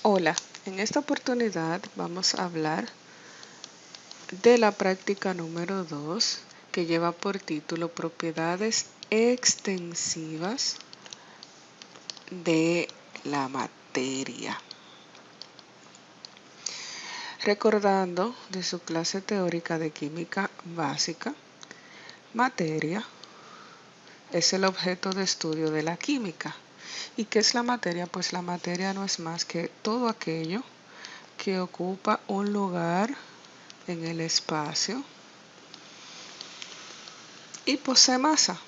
Hola, en esta oportunidad vamos a hablar de la práctica número 2 que lleva por título Propiedades extensivas de la materia. Recordando de su clase teórica de química básica, materia es el objeto de estudio de la química. ¿Y qué es la materia? Pues la materia no es más que todo aquello que ocupa un lugar en el espacio y posee masa.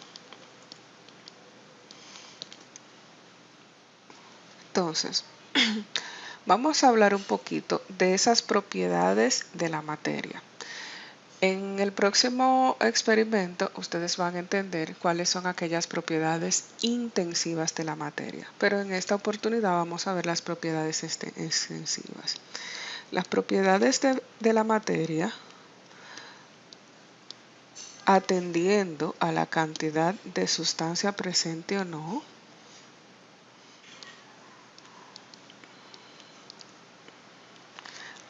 Entonces, vamos a hablar un poquito de esas propiedades de la materia. En el próximo experimento ustedes van a entender cuáles son aquellas propiedades intensivas de la materia, pero en esta oportunidad vamos a ver las propiedades extensivas. Las propiedades de la materia, atendiendo a la cantidad de sustancia presente o no,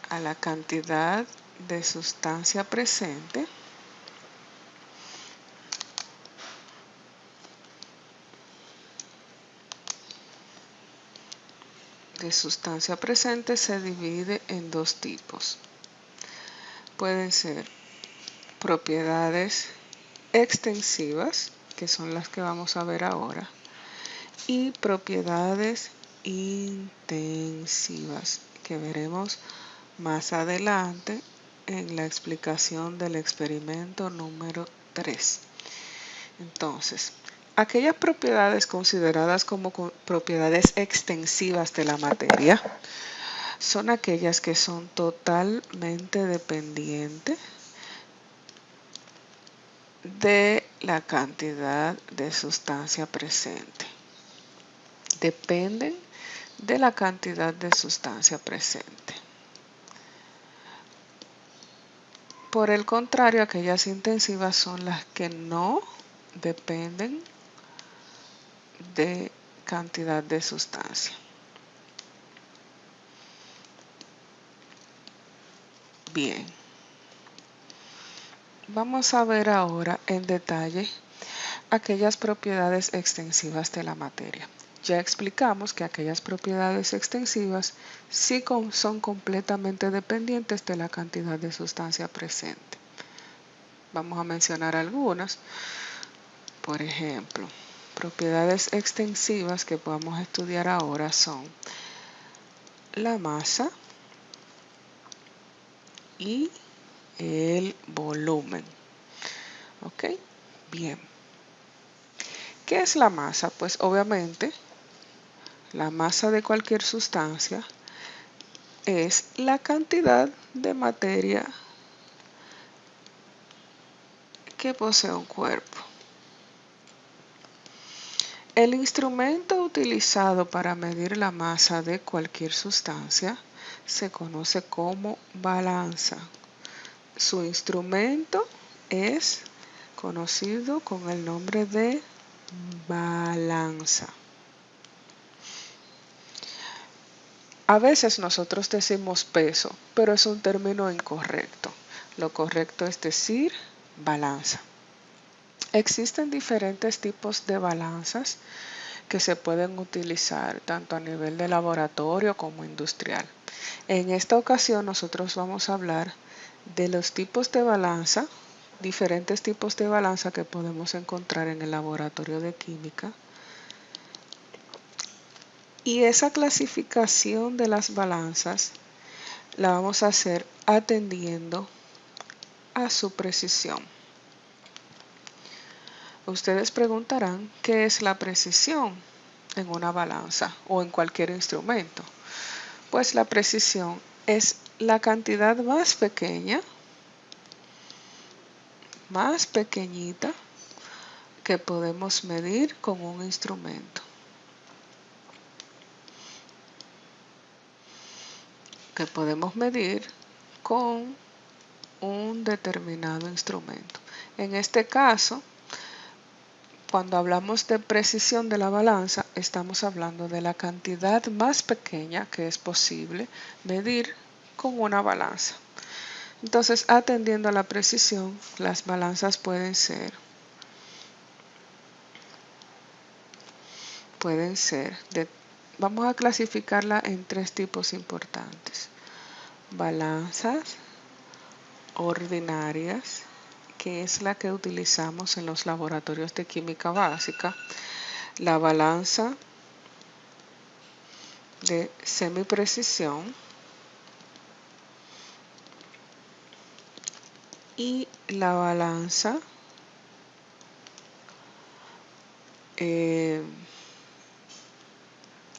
a la cantidad de sustancia presente, se divide en dos tipos. Pueden ser propiedades extensivas, que son las que vamos a ver ahora, y propiedades intensivas, que veremos más adelante en la explicación del experimento número 3. Entonces, aquellas propiedades consideradas como propiedades extensivas de la materia son aquellas que son totalmente dependientes de la cantidad de sustancia presente. Dependen de la cantidad de sustancia presente. Por el contrario, aquellas intensivas son las que no dependen de cantidad de sustancia. Bien. Vamos a ver ahora en detalle aquellas propiedades extensivas de la materia. Ya explicamos que aquellas propiedades extensivas sí son completamente dependientes de la cantidad de sustancia presente. Vamos a mencionar algunas. Por ejemplo, propiedades extensivas que podemos estudiar ahora son la masa y el volumen. ¿Ok? Bien. ¿Qué es la masa? Pues obviamente la masa de cualquier sustancia es la cantidad de materia que posee un cuerpo. El instrumento utilizado para medir la masa de cualquier sustancia se conoce como balanza. Su instrumento es conocido con el nombre de balanza. A veces nosotros decimos peso, pero es un término incorrecto. Lo correcto es decir balanza. Existen diferentes tipos de balanzas que se pueden utilizar tanto a nivel de laboratorio como industrial. En esta ocasión nosotros vamos a hablar de los tipos de balanza, diferentes tipos de balanza que podemos encontrar en el laboratorio de química. Y esa clasificación de las balanzas la vamos a hacer atendiendo a su precisión. Ustedes preguntarán qué es la precisión en una balanza o en cualquier instrumento. Pues la precisión es la cantidad más pequeña, más pequeñita que podemos medir con un instrumento. Que podemos medir con un determinado instrumento. En este caso, cuando hablamos de precisión de la balanza, estamos hablando de la cantidad más pequeña que es posible medir con una balanza. Entonces, atendiendo a la precisión, las balanzas vamos a clasificarla en tres tipos importantes. Balanzas ordinarias, que es la que utilizamos en los laboratorios de química básica. La balanza de semiprecisión y la balanza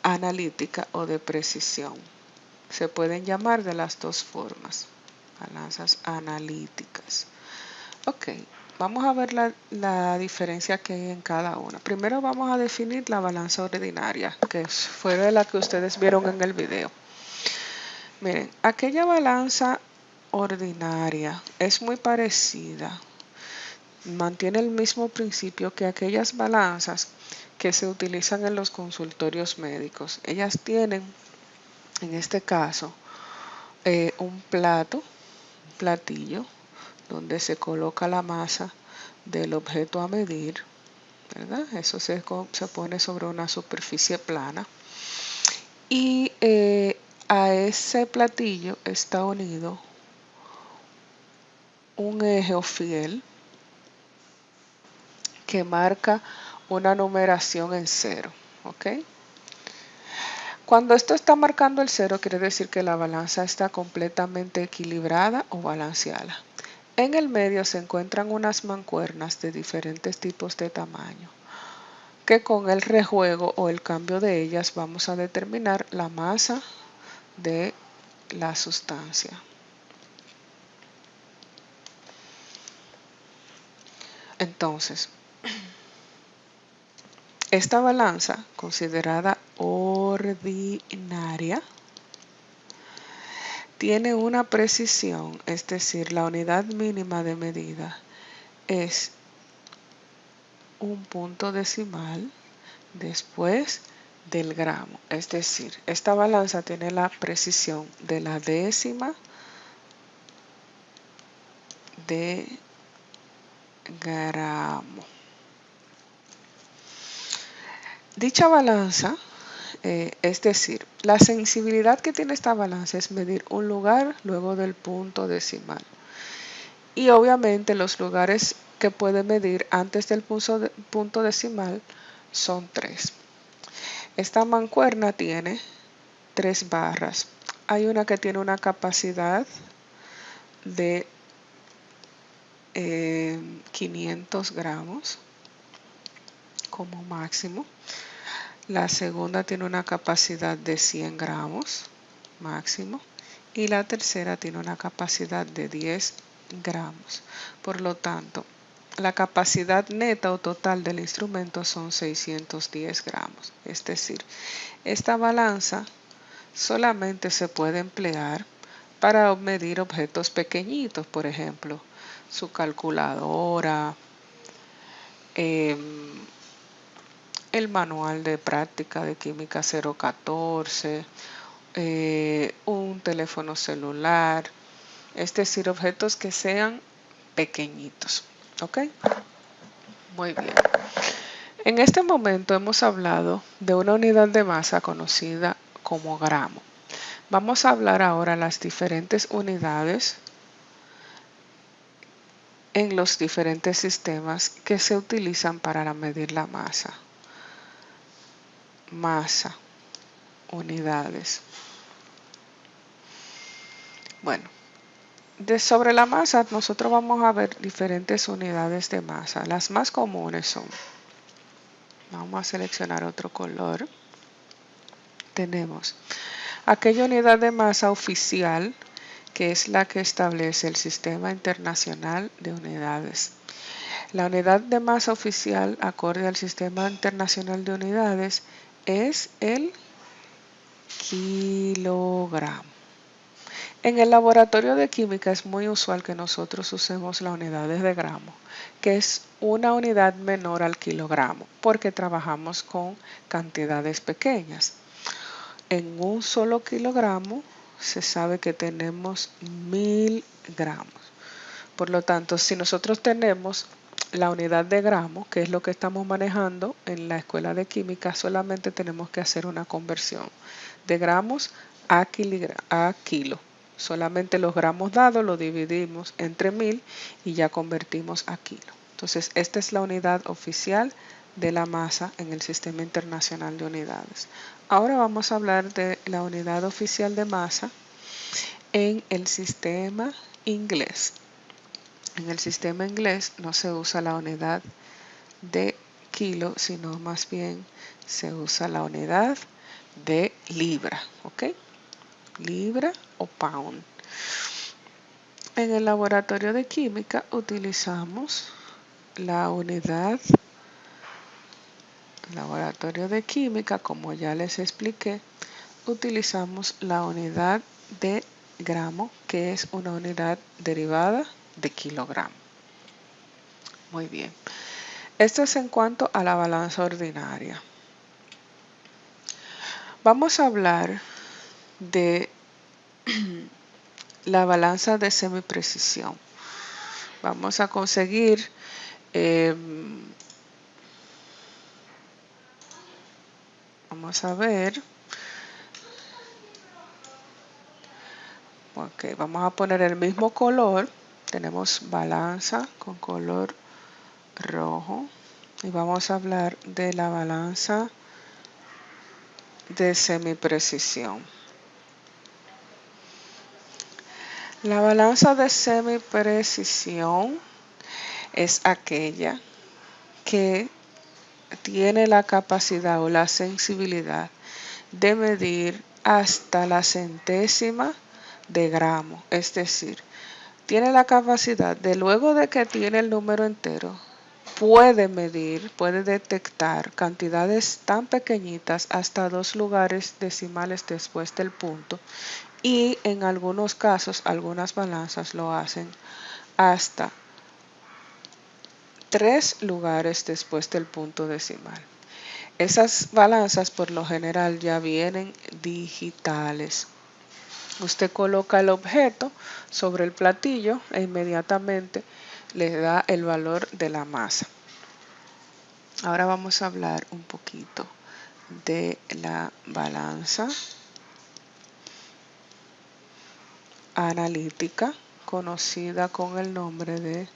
analítica o de precisión. Se pueden llamar de las dos formas, balanzas analíticas. Ok, vamos a ver la diferencia que hay en cada una. Primero vamos a definir la balanza ordinaria, que fue de la que ustedes vieron en el video. Miren, aquella balanza ordinaria es muy parecida, mantiene el mismo principio que aquellas balanzas que se utilizan en los consultorios médicos. Ellas tienen, en este caso, un platillo, donde se coloca la masa del objeto a medir, ¿verdad? Eso se pone sobre una superficie plana. Y a ese platillo está unido un eje o fiel que marca una numeración en 0, ¿ok? Cuando esto está marcando el 0, quiere decir que la balanza está completamente equilibrada o balanceada. En el medio se encuentran unas mancuernas de diferentes tipos de tamaño, que con el rejuego o el cambio de ellas vamos a determinar la masa de la sustancia. Entonces, esta balanza, considerada ordinaria, tiene una precisión, es decir, la unidad mínima de medida es un punto decimal después del gramo. Es decir, esta balanza tiene la precisión de la décima de gramo. Dicha balanza, es decir, la sensibilidad que tiene esta balanza es medir un lugar luego del punto decimal. Y obviamente los lugares que puede medir antes del punto decimal son 3. Esta mancuerna tiene 3 barras. Hay una que tiene una capacidad de 500 gramos como máximo. La segunda tiene una capacidad de 100 gramos máximo. Y la tercera tiene una capacidad de 10 gramos. Por lo tanto, la capacidad neta o total del instrumento son 610 gramos. Es decir, esta balanza solamente se puede emplear para medir objetos pequeñitos, por ejemplo, su calculadora, el manual de práctica de química 014, un teléfono celular, es decir, objetos que sean pequeñitos. ¿Ok? Muy bien. En este momento hemos hablado de una unidad de masa conocida como gramo. Vamos a hablar ahora de las diferentes unidades en los diferentes sistemas que se utilizan para medir la masa. Masa, unidades. Bueno, sobre la masa nosotros vamos a ver diferentes unidades de masa. Las más comunes son, vamos a seleccionar otro color. Tenemos aquella unidad de masa oficial, que es la que establece el Sistema Internacional de Unidades. La unidad de masa oficial, acorde al Sistema Internacional de Unidades, es el kilogramo. En el laboratorio de química es muy usual que nosotros usemos las unidades de gramo, que es una unidad menor al kilogramo, porque trabajamos con cantidades pequeñas. En un solo kilogramo se sabe que tenemos 1000 gramos. Por lo tanto, si nosotros tenemos la unidad de gramo, que es lo que estamos manejando en la escuela de química, solamente tenemos que hacer una conversión de gramos a kilo. Solamente los gramos dados lo dividimos entre 1000 y ya convertimos a kilo. Entonces, esta es la unidad oficial de la masa en el Sistema Internacional de Unidades. Ahora vamos a hablar de la unidad oficial de masa en el sistema inglés. En el sistema inglés no se usa la unidad de kilo, sino más bien se usa la unidad de libra, ¿ok? Libra o pound. En el laboratorio de química utilizamos la unidad, laboratorio de química, como ya les expliqué, utilizamos la unidad de gramo, que es una unidad derivada de kilogramo. Muy bien. Esto es en cuanto a la balanza ordinaria. Vamos a hablar de la balanza de semiprecisión. Vamos a conseguir vamos a ver. Ok, vamos a poner el mismo color. Tenemos balanza con color rojo. Y vamos a hablar de la balanza de semiprecisión. La balanza de semiprecisión es aquella que tiene la capacidad o la sensibilidad de medir hasta la centésima de gramo. Es decir, tiene la capacidad de, luego de que tiene el número entero, puede medir, puede detectar cantidades tan pequeñitas hasta 2 lugares decimales después del punto, y en algunos casos, algunas balanzas lo hacen hasta 3 lugares después del punto decimal. Esas balanzas por lo general ya vienen digitales. Usted coloca el objeto sobre el platillo e inmediatamente le da el valor de la masa. Ahora vamos a hablar un poquito de la balanza analítica, conocida con el nombre de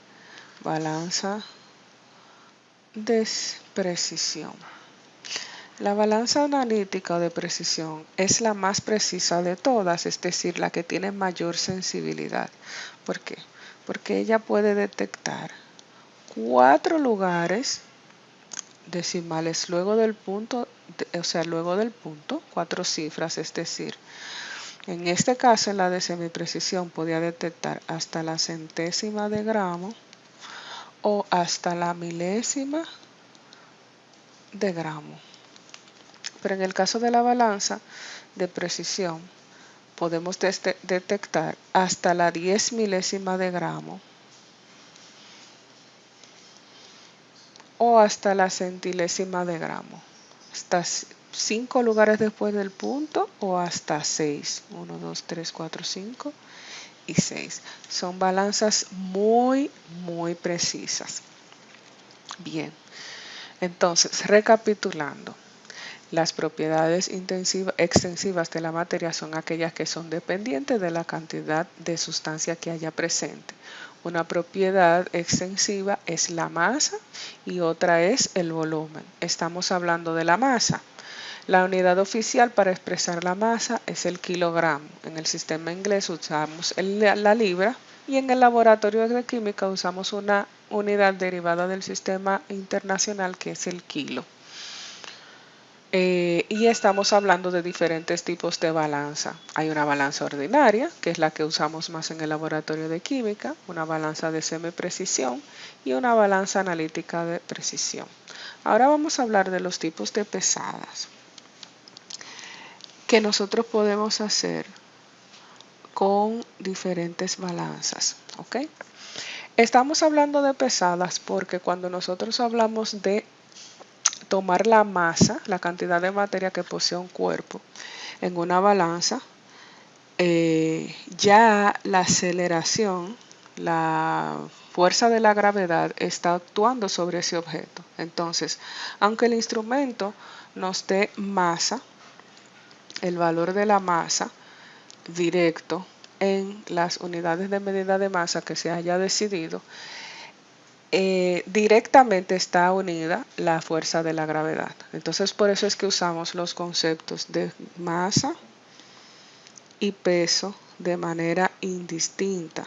balanza de precisión. La balanza analítica o de precisión es la más precisa de todas, es decir, la que tiene mayor sensibilidad. ¿Por qué? Porque ella puede detectar 4 lugares decimales luego del punto, luego del punto, 4 cifras, es decir, en este caso en la de semiprecisión podía detectar hasta la centésima de gramo o hasta la milésima de gramo. Pero en el caso de la balanza de precisión, podemos detectar hasta la 10 milésima de gramo o hasta la centilésima de gramo. Hasta 5 lugares después del punto o hasta 6. 1, 2, 3, 4, 5 y 6. Son balanzas muy, muy precisas. Bien, entonces, recapitulando. Las propiedades extensivas de la materia son aquellas que son dependientes de la cantidad de sustancia que haya presente. Una propiedad extensiva es la masa y otra es el volumen. Estamos hablando de la masa. La unidad oficial para expresar la masa es el kilogramo. En el sistema inglés usamos la libra y en el laboratorio de química usamos una unidad derivada del sistema internacional que es el kilo. Y estamos hablando de diferentes tipos de balanza. Hay una balanza ordinaria, que es la que usamos más en el laboratorio de química, una balanza de semiprecisión y una balanza analítica de precisión. Ahora vamos a hablar de los tipos de pesadas que nosotros podemos hacer con diferentes balanzas, ¿ok? Estamos hablando de pesadas porque cuando nosotros hablamos de tomar la masa, la cantidad de materia que posee un cuerpo en una balanza, ya la aceleración, la fuerza de la gravedad está actuando sobre ese objeto. Entonces, aunque el instrumento nos dé masa, el valor de la masa directo en las unidades de medida de masa que se haya decidido, directamente está unida la fuerza de la gravedad. Entonces, por eso es que usamos los conceptos de masa y peso de manera indistinta,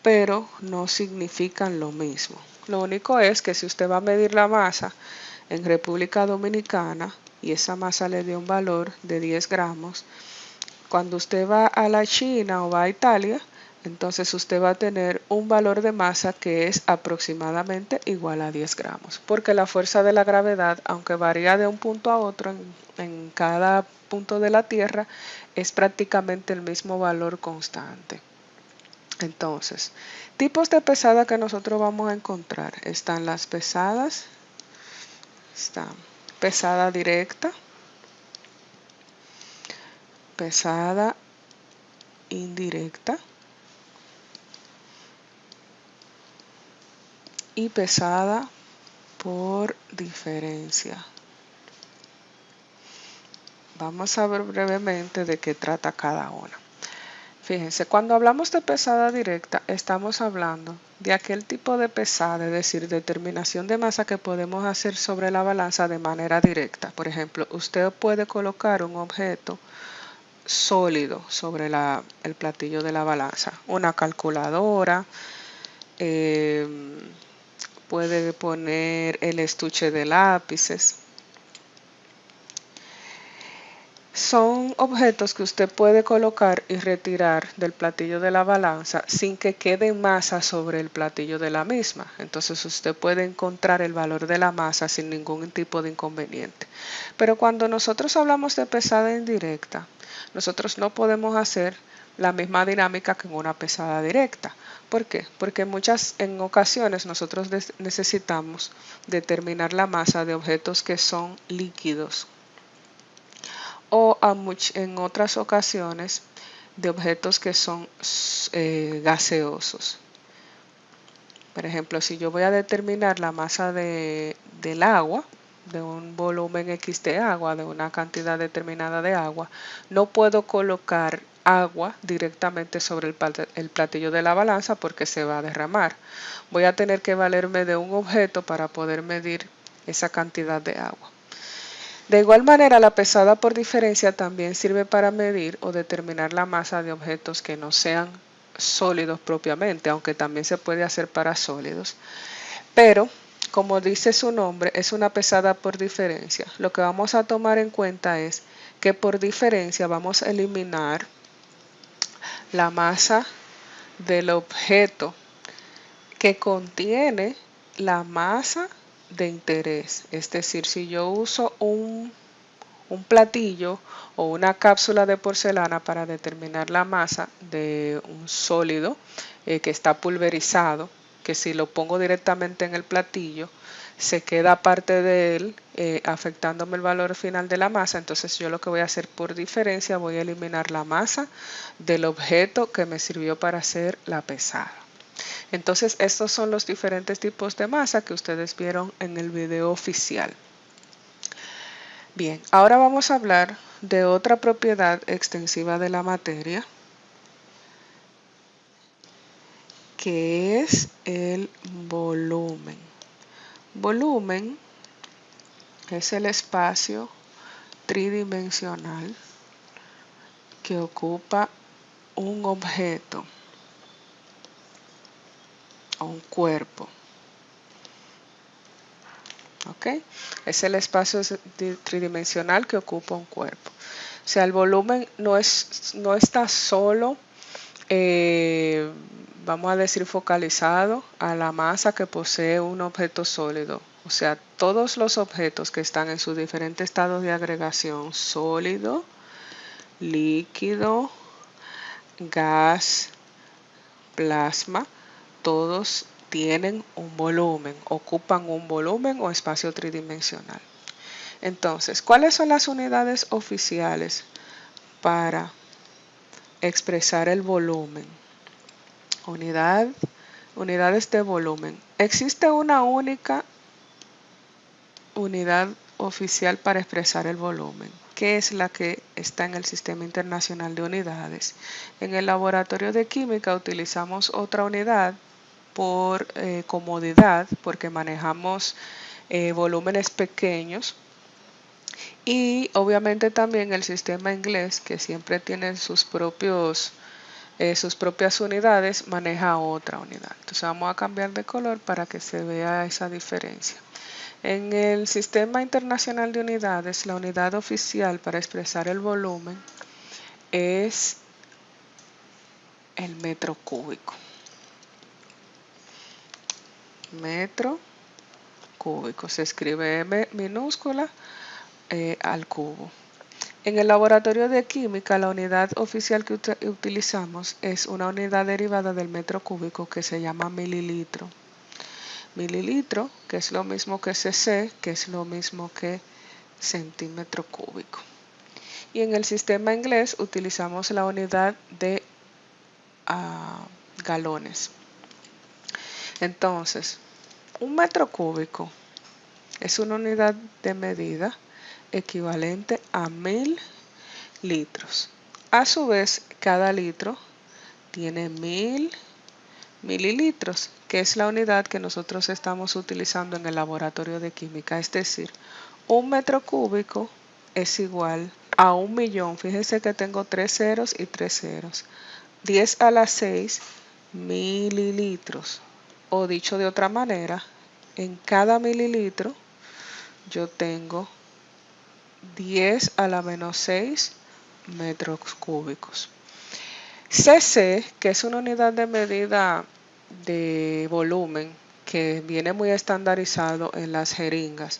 pero no significan lo mismo. Lo único es que si usted va a medir la masa en República Dominicana y esa masa le dio un valor de 10 gramos, cuando usted va a la China o va a Italia, entonces usted va a tener un valor de masa que es aproximadamente igual a 10 gramos, porque la fuerza de la gravedad, aunque varía de un punto a otro en cada punto de la Tierra, es prácticamente el mismo valor constante. Entonces, tipos de pesada que nosotros vamos a encontrar. Están las pesadas, está pesada directa, pesada indirecta y pesada por diferencia. Vamos a ver brevemente de qué trata cada una. Fíjense, cuando hablamos de pesada directa, estamos hablando de aquel tipo de pesada, es decir, determinación de masa que podemos hacer sobre la balanza de manera directa. Por ejemplo, usted puede colocar un objeto sólido sobre el platillo de la balanza, una calculadora, puede poner el estuche de lápices. Son objetos que usted puede colocar y retirar del platillo de la balanza sin que quede masa sobre el platillo de la misma. Entonces usted puede encontrar el valor de la masa sin ningún tipo de inconveniente. Pero cuando nosotros hablamos de pesada indirecta, nosotros no podemos hacer la misma dinámica que en una pesada directa. ¿Por qué? Porque en ocasiones nosotros necesitamos determinar la masa de objetos que son líquidos o en otras ocasiones de objetos que son gaseosos. Por ejemplo, si yo voy a determinar la masa del agua, de un volumen X de agua, de una cantidad determinada de agua, no puedo colocar agua directamente sobre el platillo de la balanza porque se va a derramar. Voy a tener que valerme de un objeto para poder medir esa cantidad de agua. De igual manera, la pesada por diferencia también sirve para medir o determinar la masa de objetos que no sean sólidos propiamente, aunque también se puede hacer para sólidos. Pero, como dice su nombre, es una pesada por diferencia. Lo que vamos a tomar en cuenta es que por diferencia vamos a eliminar la masa del objeto que contiene la masa de interés. Es decir, si yo uso un platillo o una cápsula de porcelana para determinar la masa de un sólido que está pulverizado, que si lo pongo directamente en el platillo, se queda parte de él afectándome el valor final de la masa. Entonces yo lo que voy a hacer por diferencia, voy a eliminar la masa del objeto que me sirvió para hacer la pesada. Entonces estos son los diferentes tipos de masa que ustedes vieron en el video oficial. Bien, ahora vamos a hablar de otra propiedad extensiva de la materia, que es el volumen. Volumen es el espacio tridimensional que ocupa un objeto o un cuerpo. ¿Ok? Es el espacio tridimensional que ocupa un cuerpo. O sea, el volumen no está solo, vamos a decir, focalizado a la masa que posee un objeto sólido. O sea, todos los objetos que están en sus diferentes estados de agregación, sólido, líquido, gas, plasma, todos tienen un volumen, ocupan un volumen o espacio tridimensional. Entonces, ¿cuáles son las unidades oficiales para expresar el volumen? Unidades de volumen. Existe una única unidad oficial para expresar el volumen, que es la que está en el Sistema Internacional de Unidades. En el laboratorio de química utilizamos otra unidad por comodidad, porque manejamos volúmenes pequeños, y obviamente también el sistema inglés, que siempre tiene sus propias unidades, maneja otra unidad. Entonces vamos a cambiar de color para que se vea esa diferencia. En el Sistema Internacional de Unidades, la unidad oficial para expresar el volumen es el metro cúbico. Metro cúbico. Se escribe M minúscula al cubo. En el laboratorio de química, la unidad oficial que utilizamos es una unidad derivada del metro cúbico que se llama mililitro. Mililitro, que es lo mismo que cc, que es lo mismo que centímetro cúbico. Y en el sistema inglés utilizamos la unidad de galones. Entonces, un metro cúbico es una unidad de medida equivalente a 1000 litros. A su vez, cada litro tiene 1000 mililitros, que es la unidad que nosotros estamos utilizando en el laboratorio de química. Es decir, un metro cúbico es igual a 1.000.000. Fíjense que tengo 3 ceros y 3 ceros. 10 a la 6 mililitros. O dicho de otra manera, en cada mililitro yo tengo 10 a la menos 6 metros cúbicos. cc, que es una unidad de medida de volumen que viene muy estandarizado en las jeringas,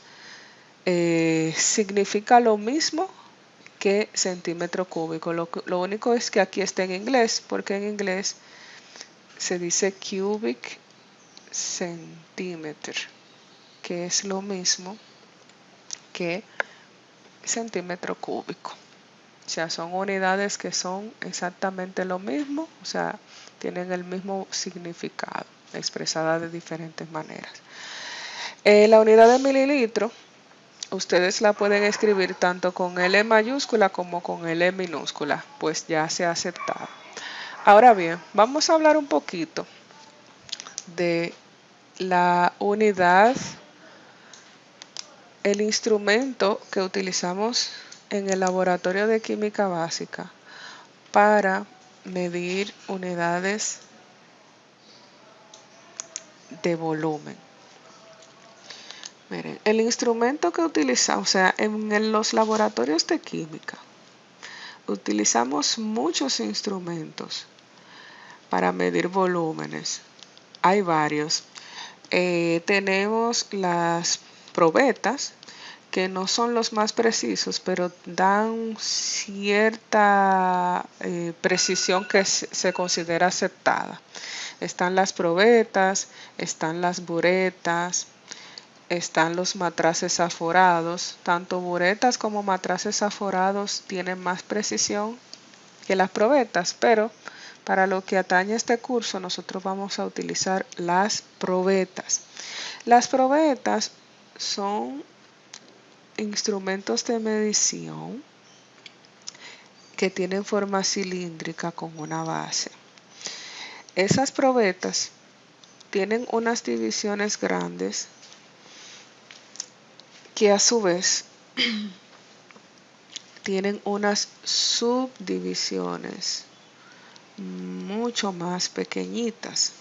significa lo mismo que centímetro cúbico. Lo único es que aquí está en inglés, porque en inglés se dice cubic centimeter, que es lo mismo que centímetro cúbico. O sea, son unidades que son exactamente lo mismo, o sea, tienen el mismo significado, expresada de diferentes maneras. La unidad de mililitro, ustedes la pueden escribir tanto con L mayúscula como con L minúscula, pues ya se ha aceptado. Ahora bien, vamos a hablar un poquito de la unidad, el instrumento que utilizamos en el laboratorio de química básica para medir unidades de volumen. Miren, el instrumento que utilizamos, o sea, en los laboratorios de química, utilizamos muchos instrumentos para medir volúmenes. Hay varios. Tenemos las probetas, que no son los más precisos, pero dan cierta precisión que se considera aceptada. Están las probetas, están las buretas, están los matraces aforados. Tanto buretas como matraces aforados tienen más precisión que las probetas, pero para lo que atañe este curso nosotros vamos a utilizar las probetas. Las probetas son instrumentos de medición que tienen forma cilíndrica con una base. Esas probetas tienen unas divisiones grandes que a su vez tienen unas subdivisiones mucho más pequeñitas.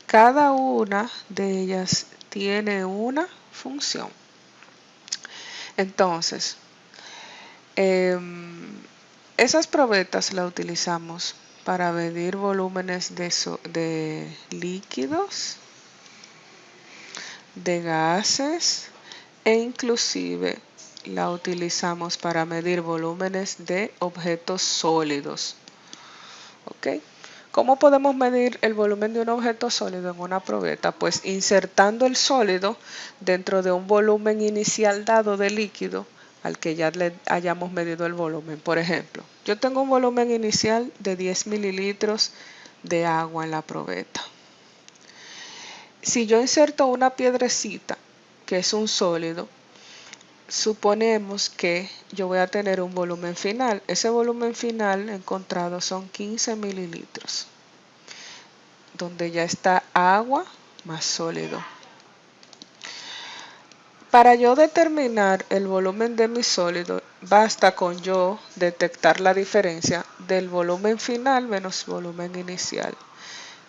Cada una de ellas tiene una función. Entonces, esas probetas las utilizamos para medir volúmenes de líquidos, de gases, e inclusive la utilizamos para medir volúmenes de objetos sólidos. ¿Ok? ¿Cómo podemos medir el volumen de un objeto sólido en una probeta? Pues insertando el sólido dentro de un volumen inicial dado de líquido al que ya le hayamos medido el volumen. Por ejemplo, yo tengo un volumen inicial de 10 mililitros de agua en la probeta. Si yo inserto una piedrecita, que es un sólido, suponemos que yo voy a tener un volumen final. Ese volumen final encontrado son 15 mililitros, donde ya está agua más sólido. Para yo determinar el volumen de mi sólido, basta con yo detectar la diferencia del volumen final menos volumen inicial,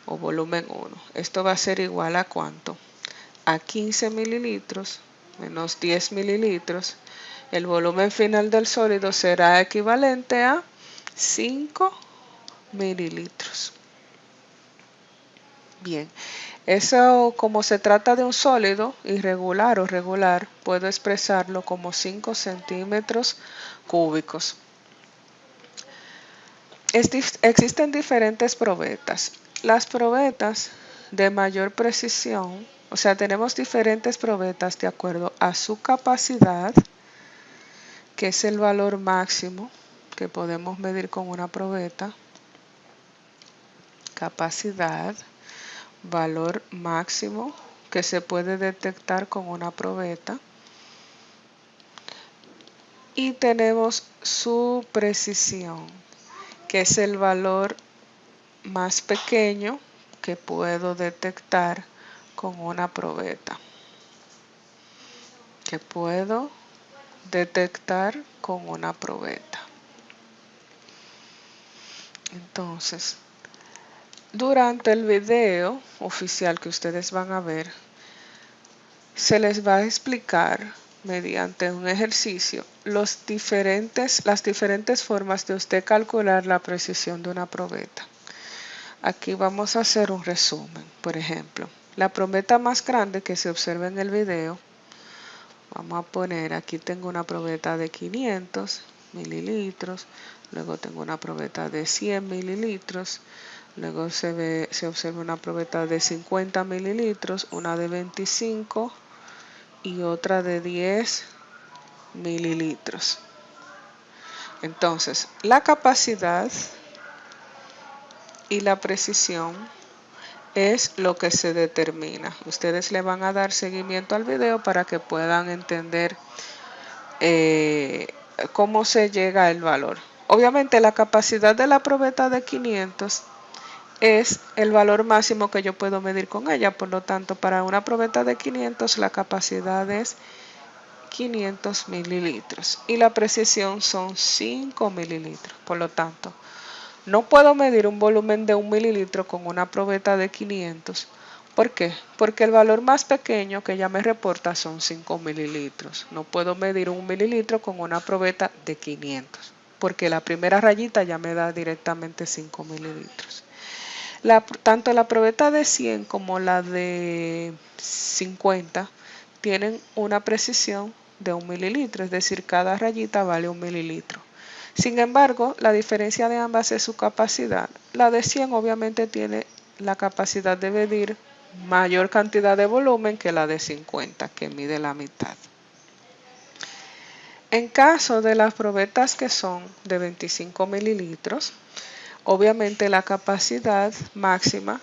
o volumen 1. Esto va a ser igual a ¿cuánto? A 15 mililitros menos 10 mililitros. El volumen final del sólido será equivalente a 5 mililitros. Bien, eso, como se trata de un sólido irregular o regular, puedo expresarlo como 5 centímetros cúbicos. Existen diferentes probetas. Las probetas de mayor precisión, o sea, tenemos diferentes probetas de acuerdo a su capacidad, que es el valor máximo que podemos medir con una probeta. Capacidad, valor máximo que se puede detectar con una probeta. Y tenemos su precisión, que es el valor más pequeño que puedo detectar con una probeta. Que puedo detectar con una probeta. Entonces, durante el video oficial que ustedes van a ver, se les va a explicar mediante un ejercicio las diferentes formas de usted calcular la precisión de una probeta. Aquí vamos a hacer un resumen. Por ejemplo, la probeta más grande que se observa en el video, vamos a poner, aquí tengo una probeta de 500 mililitros, luego tengo una probeta de 100 mililitros, luego se observa una probeta de 50 mililitros, una de 25 y otra de 10 mililitros. Entonces, la capacidad y la precisión es lo que se determina. Ustedes le van a dar seguimiento al video para que puedan entender cómo se llega al valor. Obviamente la capacidad de la probeta de 500 es el valor máximo que yo puedo medir con ella. Por lo tanto, para una probeta de 500 la capacidad es 500 mililitros y la precisión son 5 mililitros. Por lo tanto, no puedo medir un volumen de 1 mililitro con una probeta de 500. ¿Por qué? Porque el valor más pequeño que ella me reporta son 5 mililitros. No puedo medir 1 mililitro con una probeta de 500, porque la primera rayita ya me da directamente 5 mililitros. Tanto la probeta de 100 como la de 50 tienen una precisión de 1 mililitro, es decir, cada rayita vale 1 mililitro. Sin embargo, la diferencia de ambas es su capacidad. La de 100 obviamente tiene la capacidad de medir mayor cantidad de volumen que la de 50, que mide la mitad. En caso de las probetas que son de 25 mililitros, obviamente la capacidad máxima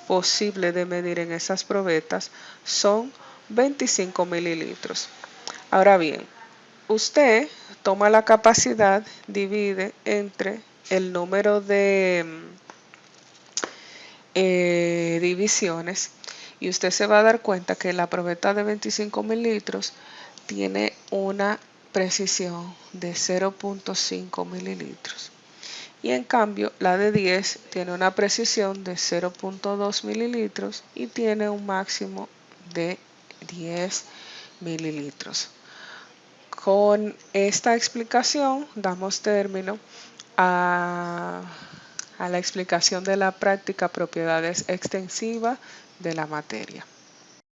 posible de medir en esas probetas son 25 mililitros. Ahora bien, usted toma la capacidad, divide entre el número de divisiones y usted se va a dar cuenta que la probeta de 25 mililitros tiene una precisión de 0.5 mililitros. Y en cambio la de 10 tiene una precisión de 0.2 mililitros y tiene un máximo de 10 mililitros. Con esta explicación damos término a la explicación de la práctica propiedades extensivas de la materia.